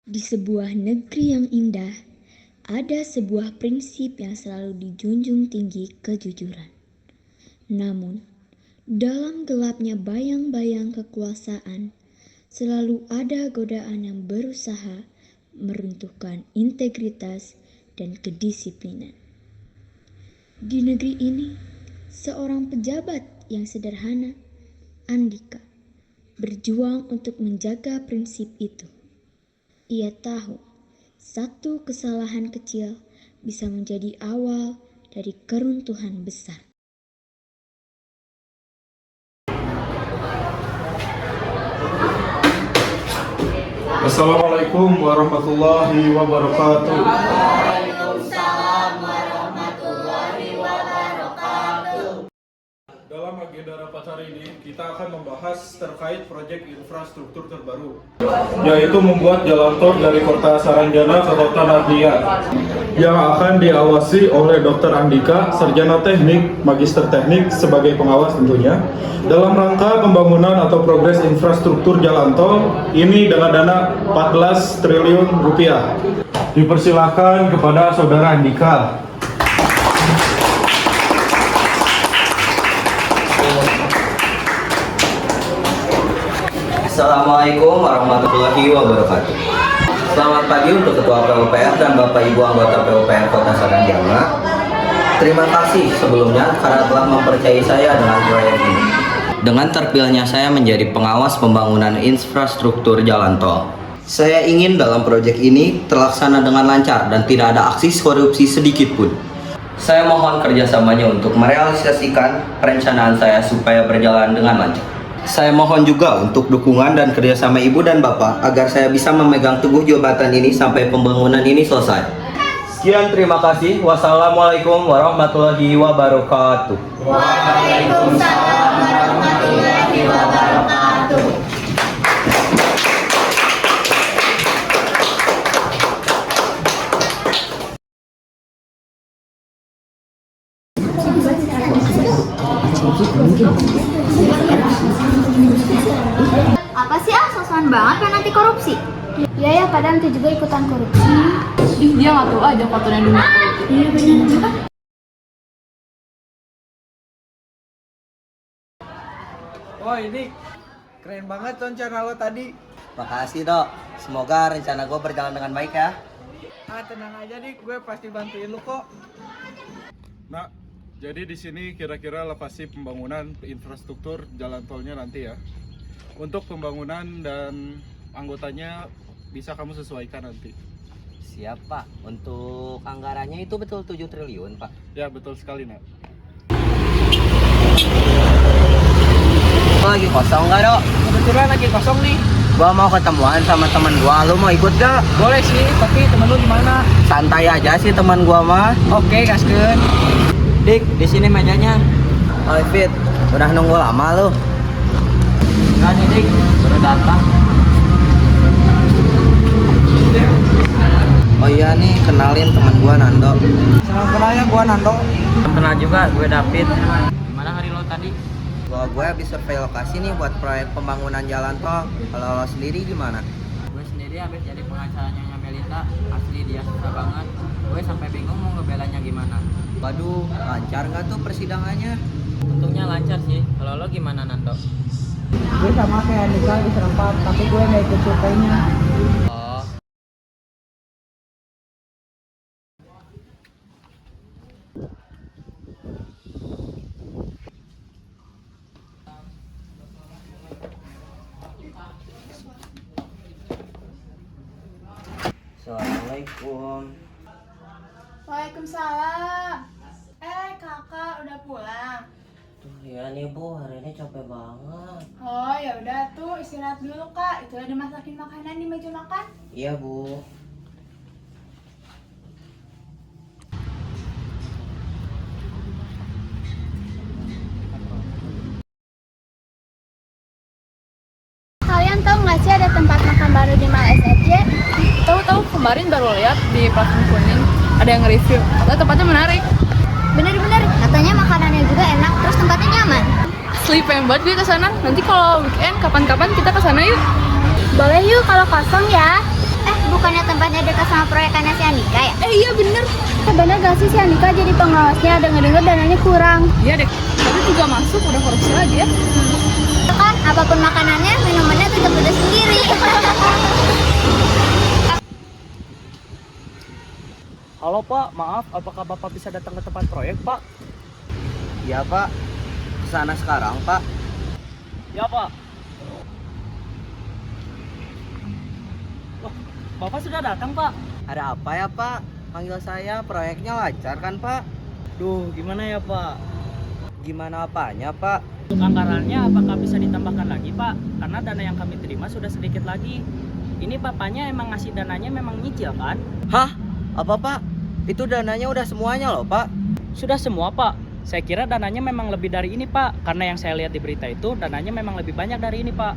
Di sebuah negeri yang indah, ada sebuah prinsip yang selalu dijunjung tinggi, kejujuran. Namun, dalam gelapnya bayang-bayang kekuasaan, selalu ada godaan yang berusaha meruntuhkan integritas dan kedisiplinan. Di negeri ini, seorang pejabat yang sederhana, Andika, berjuang untuk menjaga prinsip itu. Ia tahu satu kesalahan kecil bisa menjadi awal dari keruntuhan besar. Assalamualaikum warahmatullahi wabarakatuh. Waalaikumsalam warahmatullahi wabarakatuh. Dalam agenda rapat hari ini, kita akan membahas terkait proyek infrastruktur terbaru, yaitu membuat jalan tol dari kota Saranjana ke kota Narnia, yang akan diawasi oleh Dr. Andika, Sarjana Teknik, Magister Teknik sebagai pengawas tentunya, dalam rangka pembangunan atau progres infrastruktur jalan tol ini dengan dana 14 triliun rupiah. Dipersilakan kepada Saudara Andika. Assalamualaikum warahmatullahi wabarakatuh. Selamat pagi untuk Ketua PUPR dan Bapak Ibu anggota PUPR Kota Saranjana. Terima kasih sebelumnya karena telah mempercayai saya dengan proyek ini. Dengan terpilihnya saya menjadi pengawas pembangunan infrastruktur jalan tol, saya ingin dalam proyek ini terlaksana dengan lancar dan tidak ada aksi korupsi sedikit pun. Saya mohon kerjasamanya untuk merealisasikan perencanaan saya supaya berjalan dengan lancar. Saya mohon juga untuk dukungan dan kerjasama Ibu dan Bapak agar saya bisa memegang teguh jabatan ini sampai pembangunan ini selesai. Sekian, terima kasih. Wassalamualaikum warahmatullahi wabarakatuh. Waalaikumsalam warahmatullahi wabarakatuh. Apa sih sosokan banget kan anti korupsi? Ya padahal nanti juga ikutan korupsi. Ih, dia nggak tahu aja fotonya dunia politik. Iya benar. Wah ini keren banget rencana lo tadi. Makasih dok. Semoga rencana gue berjalan dengan baik ya. Tenang aja nih, gue pasti bantuin lo kok. Nah, jadi di sini kira-kira lokasi pembangunan infrastruktur jalan tolnya nanti ya. Untuk pembangunan dan anggotanya bisa kamu sesuaikan nanti. Siap Pak. Untuk anggarannya itu betul 7 triliun Pak. Ya betul sekali nak. Lo lagi kosong nggak dok? Kebetulan lagi kosong nih. Gua mau ketemuan sama teman gua. Lu mau ikut gak? Boleh sih, tapi temen lu gimana? Santai aja sih teman gua mah. Oke, gaskeun. Dik, di sini mejanya. Oh Fit, udah nunggu lama lu. Enggak nih Dik, baru datang. Oh iya nih, kenalin teman gua Nando. Senang kenalnya, gua Nando. Kenal juga, gue David. Gimana hari lo tadi? Gue habis survei lokasi nih buat proyek pembangunan jalan tol. Kalau lo sendiri gimana? Gue sendiri habis jadi pengacaranya Melita. Asli dia susah banget. Gue sampai bingung mau ngebelanya gimana. Waduh, lancar nggak tuh persidangannya? Untungnya lancar sih. Kalau lo gimana Nando? Gue sama kayak Andika di serempak, tapi gue nggak ikut surveinya. Oh, Assalamualaikum. Waalaikumsalam. Kakak udah pulang? Tuh ya nih Bu, hari ini capek banget. Oh ya udah tuh istirahat dulu kak. Itu ada masakin makanan di meja makan. Iya Bu. Kalian tahu nggak sih ada tempat makan baru di Mal SRJ? tahu-tahu kemarin baru lihat di platform kuning ada yang nge-review. Katanya tempatnya menarik. Bener-bener, katanya makanannya juga enak, terus tempatnya nyaman. Asli pengen banget gue kesana. Nanti kalau weekend kapan-kapan kita kesana yuk. Boleh yuk kalau kosong ya. Bukannya tempatnya dekat sama proyekannya si Andika ya? Iya bener. Bener gak sih si Andika jadi pengawasnya, denger-denger dananya kurang? Iya deh. Tapi juga masuk udah korupsi lagi ya. Itu kan, apapun makanannya, minumannya tetap udah sendiri. Halo Pak, maaf, apakah Bapak bisa datang ke tempat proyek Pak? Iya Pak, kesana sekarang Pak. Ya Pak. Wah, Bapak sudah datang Pak? Ada apa ya Pak? Panggil saya, proyeknya lancar kan Pak? Duh, gimana ya Pak? Gimana apanya Pak? Untuk anggarannya apakah bisa ditambahkan lagi Pak? Karena dana yang kami terima sudah sedikit lagi. Ini Bapaknya emang ngasih dananya memang nyicil kan? Hah? Apa Pak? Itu dananya udah semuanya loh Pak. Sudah semua Pak. Saya kira dananya memang lebih dari ini Pak. Karena yang saya lihat di berita itu dananya memang lebih banyak dari ini Pak.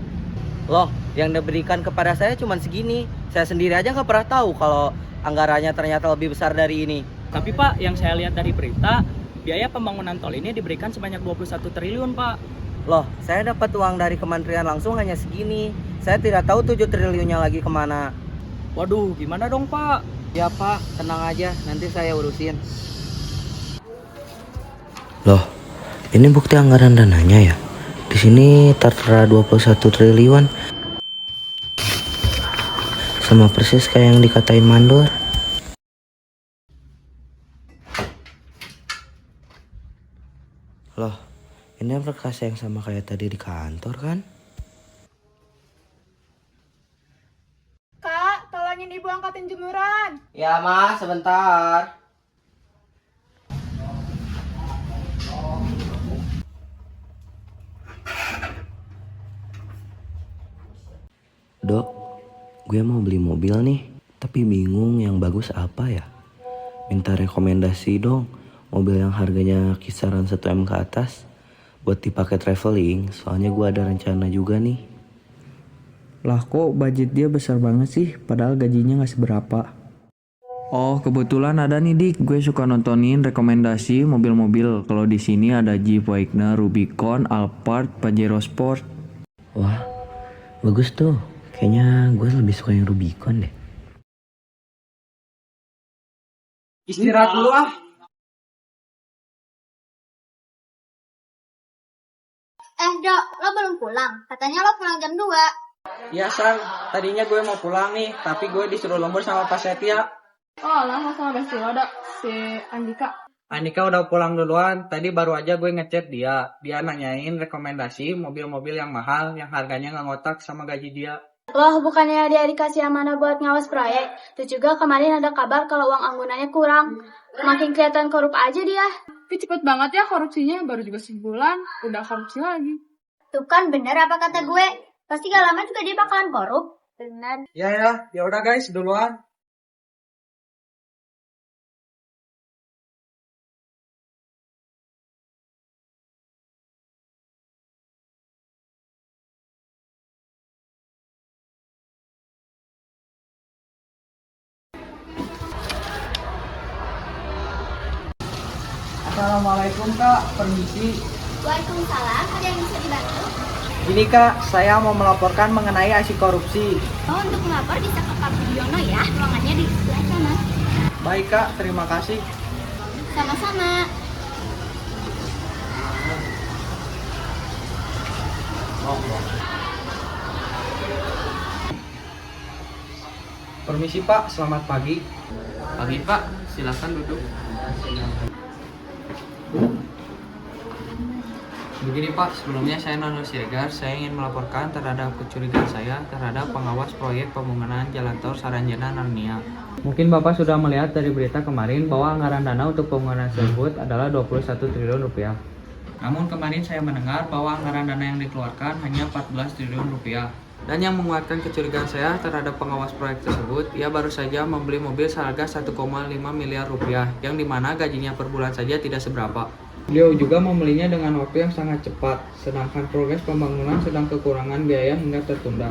Loh, yang diberikan kepada saya cuma segini. Saya sendiri aja nggak pernah tahu kalau anggarannya ternyata lebih besar dari ini. Tapi Pak, yang saya lihat dari berita, biaya pembangunan tol ini diberikan sebanyak 21 triliun Pak. Loh, saya dapat uang dari kementerian langsung hanya segini. Saya tidak tahu 7 triliunnya lagi kemana. Waduh, gimana dong Pak? Ya Pak, tenang aja, nanti saya urusin. Loh, ini bukti anggaran dananya ya? Di sini tertera 21 triliun. Sama persis kayak yang dikatain mandor. Loh, ini berkas yang sama kayak tadi di kantor kan? Kak, tolongin ibu angkatin jemuran. Ya Mas, sebentar. Dok, gue mau beli mobil nih, tapi bingung yang bagus apa ya? Minta rekomendasi dong, mobil yang harganya kisaran 1 M ke atas, buat dipakai traveling, soalnya gue ada rencana juga nih. Lah kok budget dia besar banget sih, padahal gajinya gak seberapa. Oh, kebetulan ada nih Dik, gue suka nontonin rekomendasi mobil-mobil. Kalau di sini ada Jeep Wagner, Rubicon, Alphard, Pajero Sport. Wah, bagus tuh. Kayaknya gue lebih suka yang Rubicon deh. Istirahat dulu ah. Dok, lo belum pulang? Katanya lo pulang jam 2. Iya Sang, tadinya gue mau pulang nih, tapi gue disuruh lembur sama Pak Setia. Oh lah, sama besti lo ada si Andika. Anika udah pulang duluan, tadi baru aja gue ngechat dia. Dia nanyain rekomendasi mobil-mobil yang mahal, yang harganya nggak ngotak sama gaji dia. Loh, bukannya dia dikasih amanah buat ngawas proyek? Terus juga kemarin ada kabar kalau uang anggunannya kurang. Makin kelihatan korup aja dia. Tapi cepet banget ya korupsinya, baru juga sebulan, udah korupsi lagi. Tuh kan bener apa kata gue? Pasti gak lama juga dia bakalan korup. Bener. Ya udah guys, duluan. Assalamualaikum Kak, permisi. Waalaikumsalam, ada yang bisa dibantu? Gini Kak, saya mau melaporkan mengenai aksi korupsi. Oh, untuk melapor bisa ke Pak Budiono ya, ruangannya di sebelah sana. Baik Kak, terima kasih. Sama-sama. Permisi Pak, selamat pagi. Pagi Pak, silakan duduk. Begini Pak, sebelumnya saya Nonur Siregar, saya ingin melaporkan terhadap kecurigaan saya terhadap pengawas proyek pembangunan Jalan Tol Saranjana Narnia. Mungkin Bapak sudah melihat dari berita kemarin bahwa anggaran dana untuk pembangunan tersebut adalah 21 triliun rupiah. Namun kemarin saya mendengar bahwa anggaran dana yang dikeluarkan hanya 14 triliun rupiah. Dan yang menguatkan kecurigaan saya terhadap pengawas proyek tersebut, ia baru saja membeli mobil seharga 1,5 miliar rupiah, yang dimana gajinya per bulan saja tidak seberapa. Beliau juga membelinya dengan waktu yang sangat cepat, sedangkan progres pembangunan sedang kekurangan biaya hingga tertunda.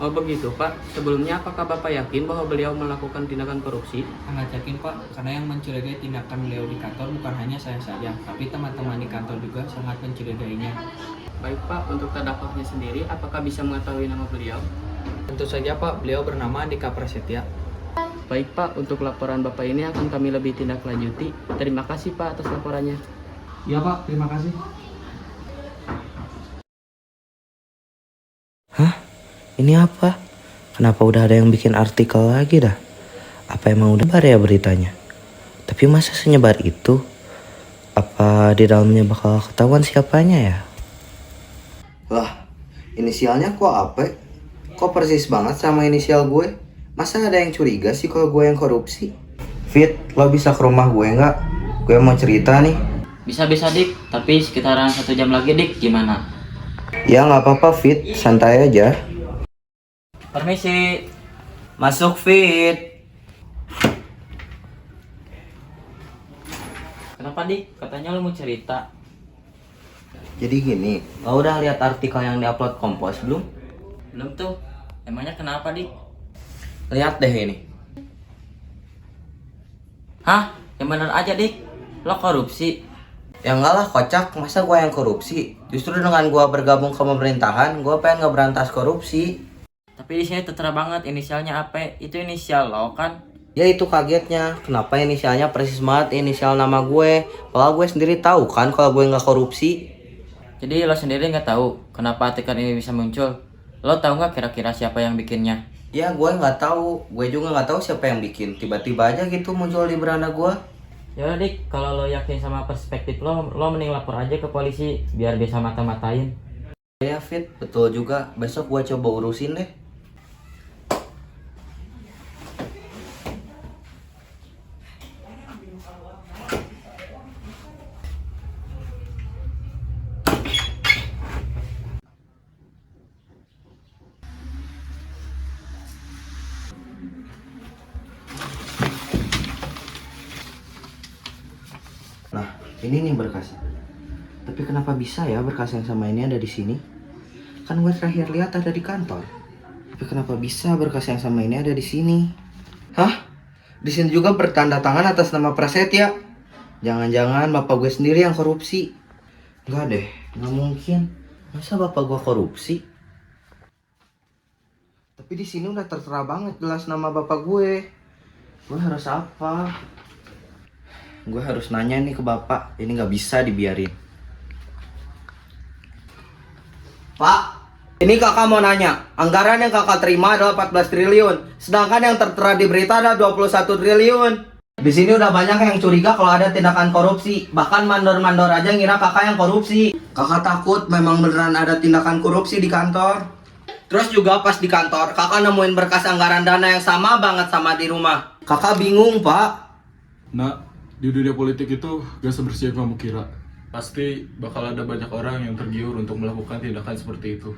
Oh begitu Pak, sebelumnya apakah Bapak yakin bahwa beliau melakukan tindakan korupsi? Sangat yakin Pak, karena yang mencurigai tindakan beliau di kantor bukan hanya saya saja, tapi teman-teman di kantor juga sangat mencurigainya. Baik Pak, untuk terdakwanya sendiri, apakah bisa mengetahui nama beliau? Tentu saja Pak, beliau bernama Andika Prasetya. Baik Pak, untuk laporan Bapak ini akan kami lebih tindak lanjuti. Terima kasih Pak atas laporannya. Iya Pak, terima kasih. Ini apa? Kenapa udah ada yang bikin artikel lagi dah? Apa emang udah nyebar ya beritanya? Tapi masa senyebar itu? Apa di dalamnya bakal ketahuan siapanya ya? Lah, inisialnya kok apa? Kok persis banget sama inisial gue? Masa ada yang curiga sih kalau gue yang korupsi? Fit, lo bisa ke rumah gue nggak? Gue mau cerita nih. Bisa-bisa Dik, tapi sekitaran 1 jam lagi Dik, gimana? Ya nggak apa-apa Fit, santai aja. Permisi. Masuk Fit. Kenapa Dik? Katanya lo mau cerita. Jadi gini, lo udah lihat artikel yang diupload Kompos belum? Belum tuh. Emangnya kenapa Dik? Lihat deh ini. Hah? Yang bener aja Dik. Lo korupsi. Ya enggak lah kocak, masa gue yang korupsi? Justru dengan gue bergabung ke pemerintahan, gue pengen ngeberantas korupsi. Tapi di sini tertera banget inisialnya apa? Itu inisial lo kan? Ya itu kagetnya, kenapa inisialnya persis banget inisial nama gue? Kalau gue sendiri tahu kan kalau gue nggak korupsi. Jadi lo sendiri nggak tahu kenapa artikel ini bisa muncul? Lo tahu nggak kira-kira siapa yang bikinnya? Ya gue nggak tahu, gue juga nggak tahu siapa yang bikin. Tiba-tiba aja gitu muncul di beranda gue. Ya udah Dik, kalau lo yakin sama perspektif lo mending lapor aja ke polisi biar bisa mata-matain. Ya Fit, betul juga. Besok gue coba urusin deh. Nah, ini nih berkasnya. Tapi kenapa bisa ya berkas yang sama ini ada di sini? Kan gue terakhir lihat ada di kantor. Tapi kenapa bisa berkas yang sama ini ada di sini? Hah? Di sini juga bertanda tangan atas nama Prasetya. Jangan-jangan bapak gue sendiri yang korupsi. Enggak deh, nggak mungkin. Masa bapak gue korupsi? Tapi di sini udah tertera banget jelas nama bapak gue. Gue harus apa? Gue harus nanya nih ke bapak. Ini nggak bisa dibiarin. Pak, ini kakak mau nanya. Anggaran yang kakak terima adalah 14 triliun. Sedangkan yang tertera di berita adalah 21 triliun. Di sini udah banyak yang curiga kalau ada tindakan korupsi. Bahkan mandor-mandor aja ngira kakak yang korupsi. Kakak takut memang beneran ada tindakan korupsi di kantor. Terus juga pas di kantor, kakak nemuin berkas anggaran dana yang sama banget sama di rumah. Kakak bingung, Pak. Nah, di dunia politik itu gak sebersih yang kamu kira. Pasti bakal ada banyak orang yang tergiur untuk melakukan tindakan seperti itu.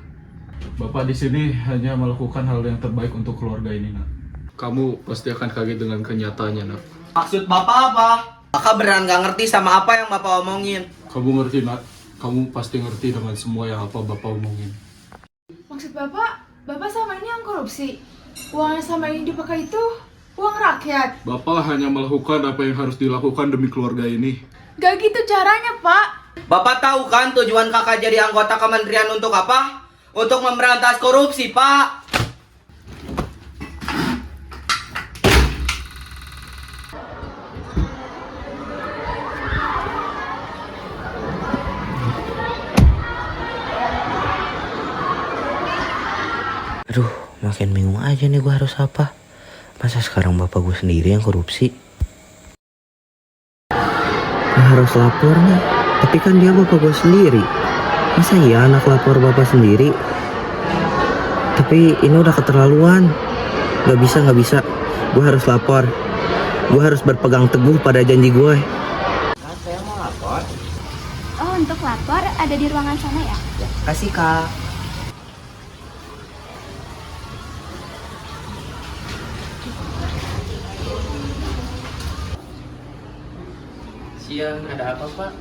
Bapak di sini hanya melakukan hal yang terbaik untuk keluarga ini, Nak. Kamu pasti akan kaget dengan kenyataannya, Nak. Maksud bapak apa? Kakak beneran gak ngerti sama apa yang bapak omongin. Kamu ngerti, Nak. Kamu pasti ngerti dengan semua yang apa bapak omongin. Maksud Bapak sama ini yang korupsi? Uang yang sama ini dipakai itu uang rakyat? Bapak hanya melakukan apa yang harus dilakukan demi keluarga ini. Gak gitu caranya, Pak. Bapak tahu kan tujuan kakak jadi anggota kementerian untuk apa? Untuk memberantas korupsi, Pak. Aduh, makin bingung aja nih gue harus apa. Masa sekarang bapak gue sendiri yang korupsi? Gue harus lapor nih. Tapi kan dia bapak gue sendiri. Masa iya anak lapor bapak sendiri? Tapi ini udah keterlaluan. Gak bisa. Gue harus lapor. Gue harus berpegang teguh pada janji gue. Kan saya mau lapor. Oh, untuk lapor ada di ruangan sana ya? Kasih kak. Siang, ada apa Pak?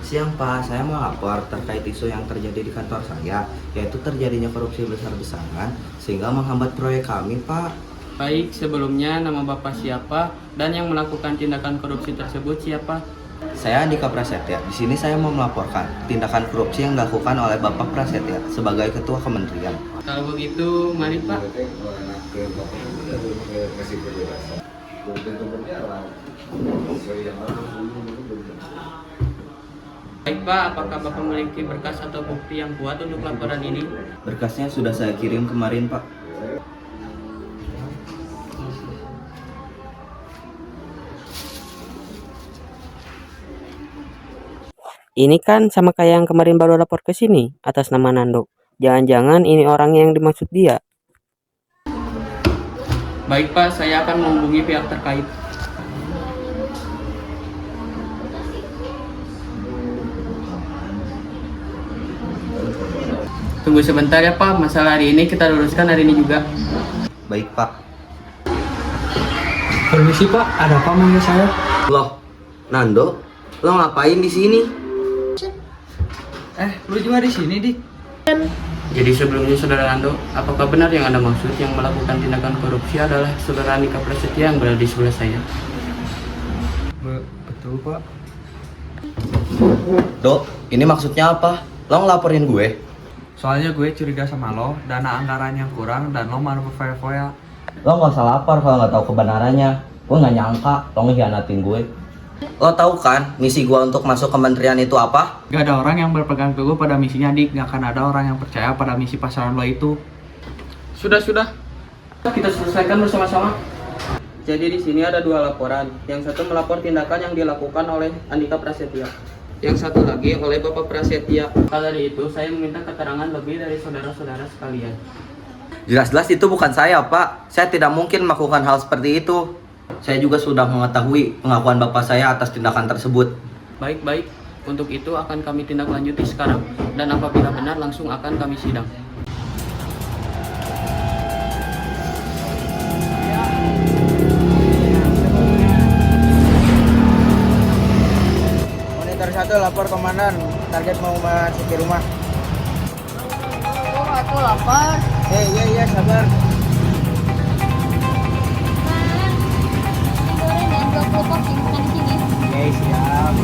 Siang Pak, saya mau lapor terkait isu yang terjadi di kantor saya, yaitu terjadinya korupsi besar-besaran sehingga menghambat proyek kami, Pak. Baik, sebelumnya nama Bapak siapa dan yang melakukan tindakan korupsi tersebut siapa? Saya Andika Prasetya. Di sini saya mau melaporkan tindakan korupsi yang dilakukan oleh Bapak Prasetya sebagai Ketua Kementerian. Kalau begitu, mari Pak. Baik Pak, apakah Bapak memiliki berkas atau bukti yang kuat untuk laporan ini? Berkasnya sudah saya kirim kemarin, Pak. Ini kan sama kayak yang kemarin baru lapor ke sini atas nama Nando. Jangan-jangan ini orang yang dimaksud dia. Baik Pak, saya akan menghubungi pihak terkait. Tunggu sebentar ya Pak, masalah hari ini kita luruskan hari ini juga. Baik, Pak. Permisi Pak, ada apa manggil saya? Loh, Nando, lo ngapain di sini? Lu juga di sini, Dik? Jadi sebelumnya Saudara Nando, apakah benar yang Anda maksud yang melakukan tindakan korupsi adalah Saudara Andika Prasetya yang berada di sebelah saya? Betul Pak. Dok, ini maksudnya apa? Lo ngelaporin gue? Soalnya gue curiga sama lo, dana anggaran yang kurang dan lo malah berfoya-foya. Lo gak usah lapor kalau gak tahu kebenarannya. Gue gak nyangka lo ngehianatin gue. Lo tahu kan misi gue untuk masuk kementerian itu apa? Gak ada orang yang berpegang teguh pada misinya, Dik. Gak akan ada orang yang percaya pada misi pasaran lo itu. Sudah. Kita selesaikan bersama-sama. Jadi di sini ada dua laporan. Yang satu melapor tindakan yang dilakukan oleh Andika Prasetya. Yang satu lagi oleh Bapak Prasetya. Maka dari itu saya meminta keterangan lebih dari saudara-saudara sekalian. Jelas-jelas itu bukan saya, Pak. Saya tidak mungkin melakukan hal seperti itu. Saya juga sudah mengetahui pengakuan Bapak saya atas tindakan tersebut. Baik. Untuk itu akan kami tindak lanjuti sekarang. Dan apabila benar langsung akan kami sidang. Monitor 1 lapor komandan, target mau masuk ke rumah. Aku lapar. Iya, sabar. Goreng dan 20 porsi bukan di sini. Oke, siap.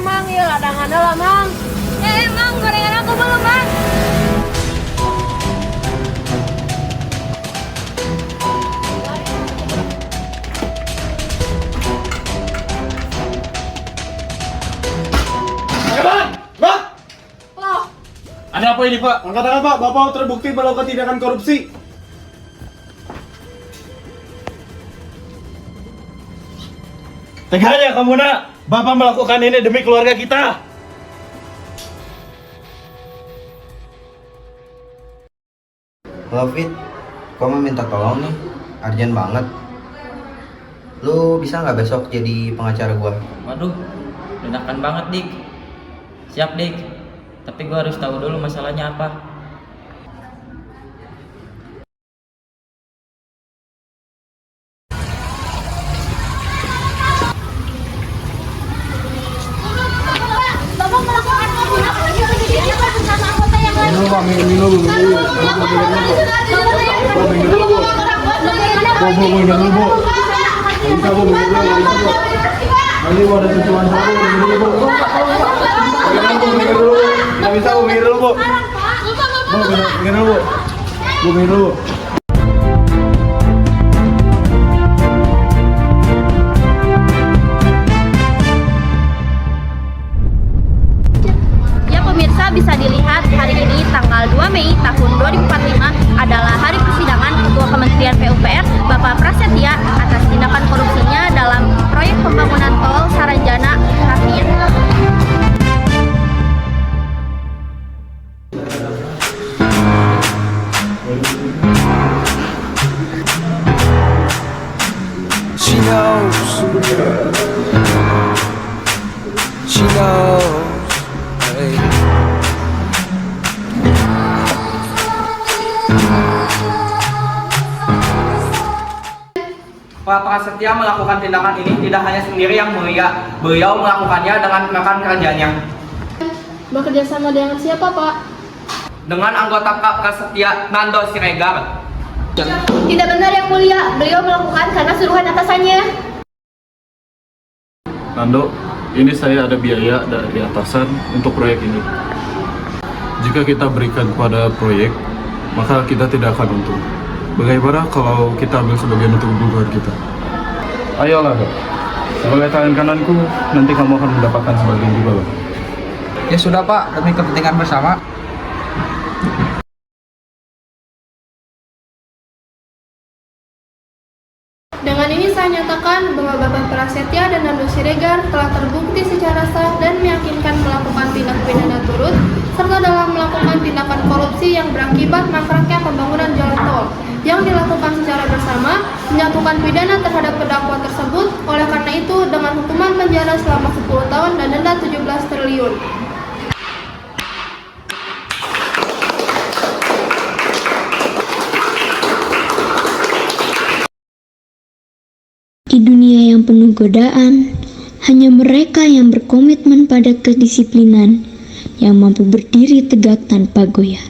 Mang, ya ladangannya lah, Mang. Mang, gorengan aku belum, Mang. Ada apa ini, Pak? Angkatan Pak, Bapak terbukti melakukan tindakan korupsi. Teganya kamu, Nak. Bapak melakukan ini demi keluarga kita. Halo Fit, gue mau minta tolong nih, urgent banget. Lu bisa nggak besok jadi pengacara gue? Waduh, dadakan banget Dik. Siap Dik, tapi gue harus tahu dulu masalahnya apa. Bapak melakukan korupsi bersama anggota yang lain. Ya pemirsa, bisa dilihat hari ini tanggal 2 Mei tahun 2045 adalah hari persidangan Ketua Kementerian PUPR Bapak Prasetya atas tindakan korupsinya dalam proyek pembangunan tol Saranjana Rapia. She knows. Hey. Pak Prasetya melakukan tindakan ini tidak hanya sendiri yang mulia, beliau melakukannya dengan rekan kerjanya. Bekerja sama dengan siapa, Pak? Dengan anggota KAP Prasetya Nando Siregar. Tidak benar yang mulia, beliau melakukan karena suruhan atasannya. Nando, ini saya ada biaya dari atasan untuk proyek ini. Jika kita berikan kepada proyek, maka kita tidak akan untung. Bagaimana kalau kita ambil sebagian untuk kebutuhan kita? Ayolah, Dok. Sebagai tangan kananku, nanti kamu akan mendapatkan sebagian juga, Dok. Ya sudah Pak, demi kepentingan bersama. Dengan ini saya nyatakan bahwa Bapak Prasetya dan Nando Siregar telah terbukti secara sah dan meyakinkan melakukan tindak pidana turut serta dalam melakukan tindakan korupsi yang berakibat mangkraknya pembangunan jalan tol yang dilakukan secara bersama, menjatuhkan pidana terhadap terdakwa tersebut. Oleh karena itu, dengan hukuman penjara selama 10 tahun dan denda 17 triliun. Di dunia yang penuh godaan, hanya mereka yang berkomitmen pada kedisiplinan yang mampu berdiri tegak tanpa goyah.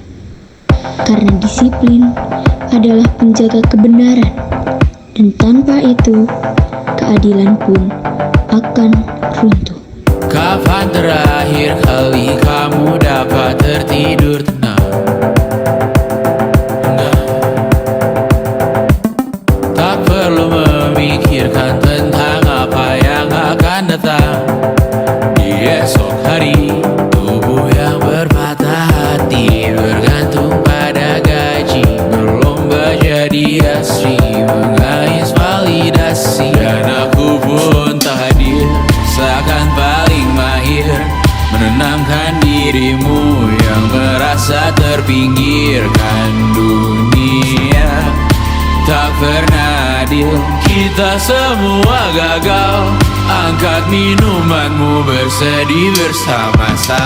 Karena disiplin adalah penjaga kebenaran, dan tanpa itu, keadilan pun akan runtuh. Kapan terakhir kali kamu dapat tertidur tenang? Tak perlu memikirkan tentang apa yang akan datang di esok hari. Tubuh yang berpatah hati bergantung pada gaji, berlomba jadi asri, mengais validasi. Dan aku pun tak hadir, seakan paling mahir menenangkan dirimu yang merasa terpinggirkan. Dunia tak pernah adil, kita semua gagal. Angkat minumanmu, bersedih bersama-sama.